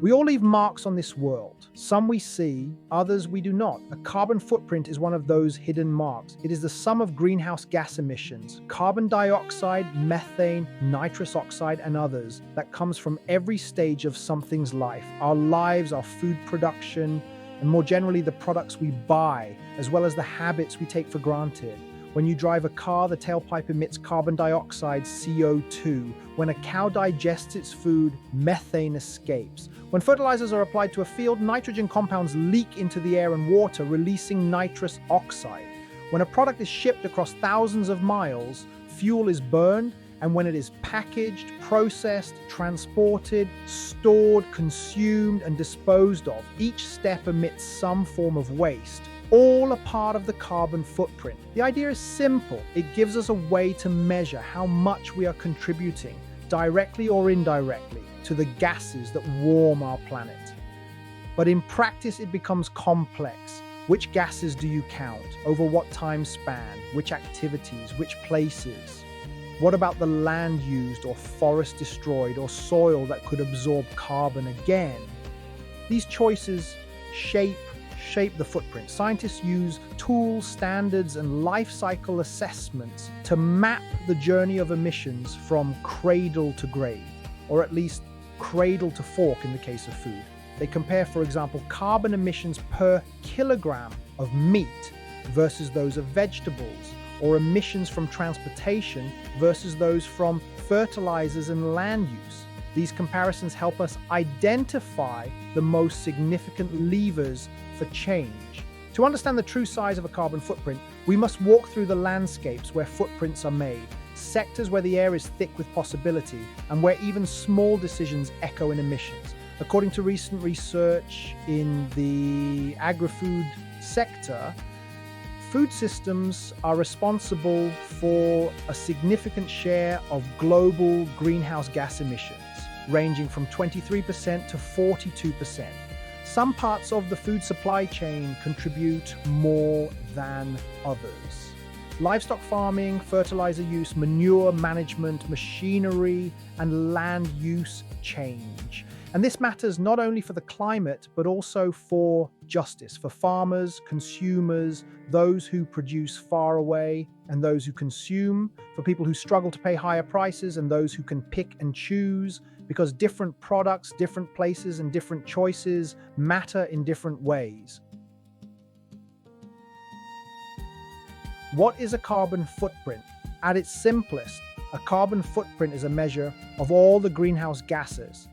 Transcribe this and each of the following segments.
We all leave marks on this world. Some we see, others we do not. A carbon footprint is one of those hidden marks. It is the sum of greenhouse gas emissions, carbon dioxide, methane, nitrous oxide, and others that comes from every stage of something's life. Our lives, our food production, and more generally the products we buy, as well as the habits we take for granted. When you drive a car, the tailpipe emits carbon dioxide, CO2. When a cow digests its food, methane escapes. When fertilizers are applied to a field, nitrogen compounds leak into the air and water, releasing nitrous oxide. When a product is shipped across thousands of miles, fuel is burned, and when it is packaged, processed, transported, stored, consumed, and disposed of, each step emits some form of waste. All a part of the carbon footprint. The idea is simple. It gives us a way to measure how much we are contributing, directly or indirectly, to the gases that warm our planet. But in practice, it becomes complex. Which gases do you count? Over what time span? Which activities? Which places? What about the land used or forest destroyed or soil that could absorb carbon again? These choices shape the footprint. Scientists use tools, standards, and life cycle assessments to map the journey of emissions from cradle to grave, or at least cradle to fork in the case of food. They compare, for example, carbon emissions per kilogram of meat versus those of vegetables, or emissions from transportation versus those from fertilizers and land use. These comparisons help us identify the most significant levers for change. To understand the true size of a carbon footprint, we must walk through the landscapes where footprints are made, sectors where the air is thick with possibility, and where even small decisions echo in emissions. According to recent research in the agri-food sector, food systems are responsible for a significant share of global greenhouse gas emissions, ranging from 23% to 42%. Some parts of the food supply chain contribute more than others. Livestock farming, fertilizer use, manure management, machinery, and land use change. And this matters not only for the climate, but also for justice, for farmers, consumers, those who produce far away, and those who consume, for people who struggle to pay higher prices, and those who can pick and choose, because different products, different places, and different choices matter in different ways. What is a carbon footprint? At its simplest, a carbon footprint is a measure of all the greenhouse gases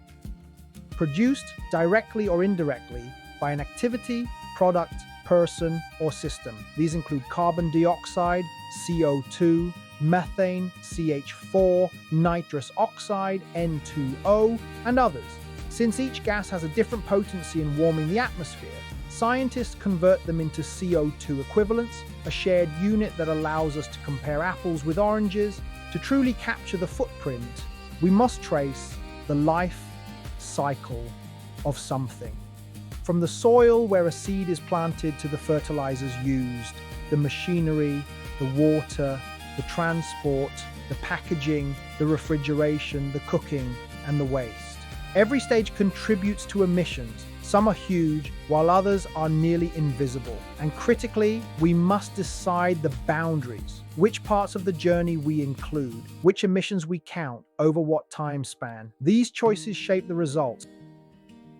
produced directly or indirectly by an activity, product, person, or system. These include carbon dioxide, CO2, methane, CH4, nitrous oxide, N2O, and others. Since each gas has a different potency in warming the atmosphere, scientists convert them into CO2 equivalents, a shared unit that allows us to compare apples with oranges. To truly capture the footprint, we must trace the life cycle of something. From the soil where a seed is planted to the fertilizers used, the machinery, the water, the transport, the packaging, the refrigeration, the cooking, and the waste. Every stage contributes to emissions. Some are huge, while others are nearly invisible. And critically, we must decide the boundaries, which parts of the journey we include, which emissions we count, over what time span. These choices shape the results.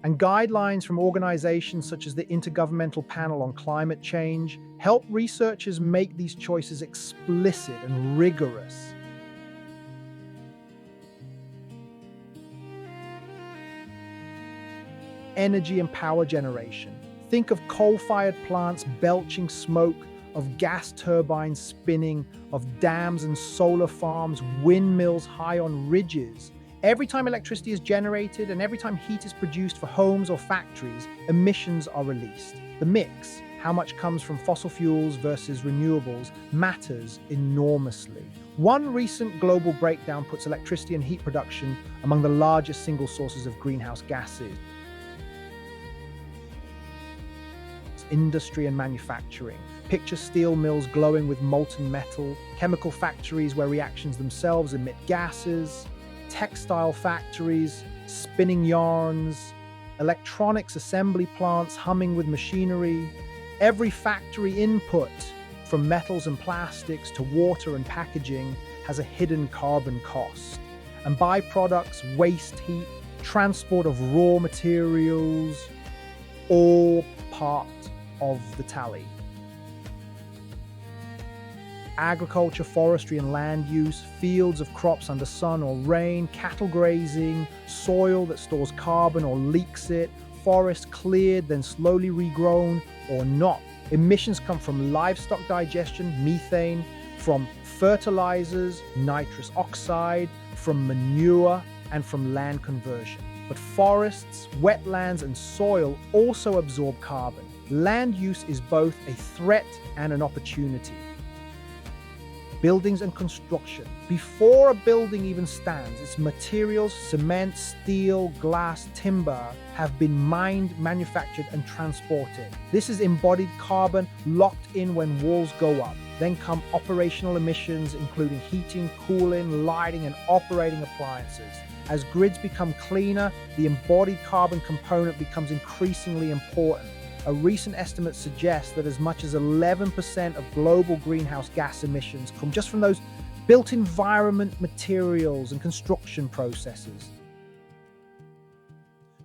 And guidelines from organizations such as the Intergovernmental Panel on Climate Change help researchers make these choices explicit and rigorous. Energy and power generation. Think of coal-fired plants belching smoke, of gas turbines spinning, of dams and solar farms, windmills high on ridges. Every time electricity is generated and every time heat is produced for homes or factories, emissions are released. The mix, how much comes from fossil fuels versus renewables, matters enormously. One recent global breakdown puts electricity and heat production among the largest single sources of greenhouse gases. Industry and manufacturing. Picture steel mills glowing with molten metal, chemical factories where reactions themselves emit gases, textile factories spinning yarns, electronics assembly plants humming with machinery. Every factory input, from metals and plastics to water and packaging, has a hidden carbon cost. And byproducts, waste heat, transport of raw materials, all part of the tally. Agriculture, forestry and land use, fields of crops under sun or rain, cattle grazing, soil that stores carbon or leaks it, forests cleared then slowly regrown or not. Emissions come from livestock digestion, methane, from fertilizers, nitrous oxide, from manure, and from land conversion. But forests, wetlands, and soil also absorb carbon. Land use is both a threat and an opportunity. Buildings and construction. Before a building even stands, its materials, cement, steel, glass, timber, have been mined, manufactured, and transported. This is embodied carbon locked in when walls go up. Then come operational emissions, including heating, cooling, lighting, and operating appliances. As grids become cleaner, the embodied carbon component becomes increasingly important. A recent estimate suggests that as much as 11% of global greenhouse gas emissions come just from those built environment materials and construction processes.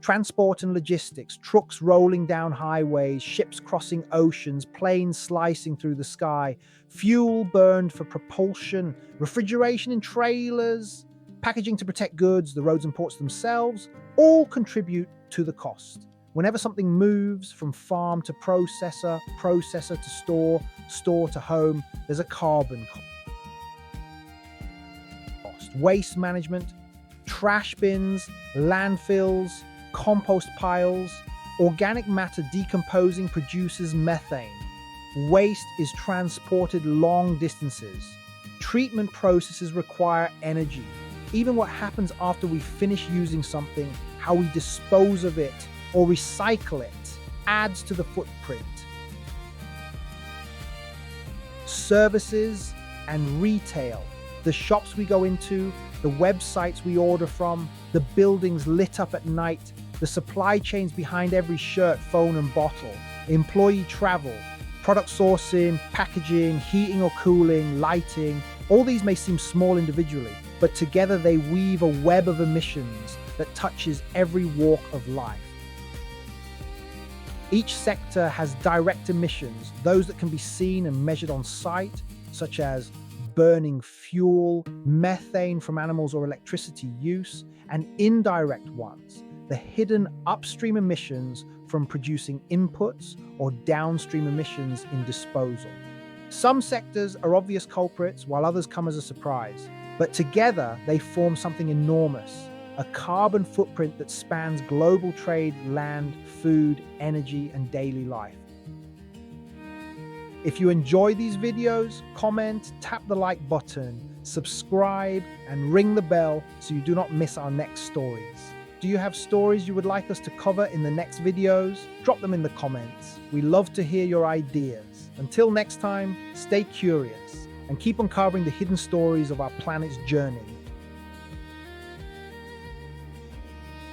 Transport and logistics, trucks rolling down highways, ships crossing oceans, planes slicing through the sky, fuel burned for propulsion, refrigeration in trailers, packaging to protect goods, the roads and ports themselves, all contribute to the cost. Whenever something moves from farm to processor, processor to store, store to home, there's a carbon cost. Waste management, trash bins, landfills, compost piles, organic matter decomposing produces methane. Waste is transported long distances. Treatment processes require energy. Even what happens after we finish using something, how we dispose of it, or recycle it, adds to the footprint. Services and retail, the shops we go into, the websites we order from, the buildings lit up at night, the supply chains behind every shirt, phone and bottle, employee travel, product sourcing, packaging, heating or cooling, lighting. All these may seem small individually, but together they weave a web of emissions that touches every walk of life. Each sector has direct emissions, those that can be seen and measured on site, such as burning fuel, methane from animals or electricity use, and indirect ones, the hidden upstream emissions from producing inputs or downstream emissions in disposal. Some sectors are obvious culprits, while others come as a surprise. But together, they form something enormous, a carbon footprint that spans global trade, land, food, energy, and daily life. If you enjoy these videos, comment, tap the like button, subscribe, and ring the bell so you do not miss our next stories. Do you have stories you would like us to cover in the next videos? Drop them in the comments. We love to hear your ideas. Until next time, stay curious and keep uncovering the hidden stories of our planet's journey.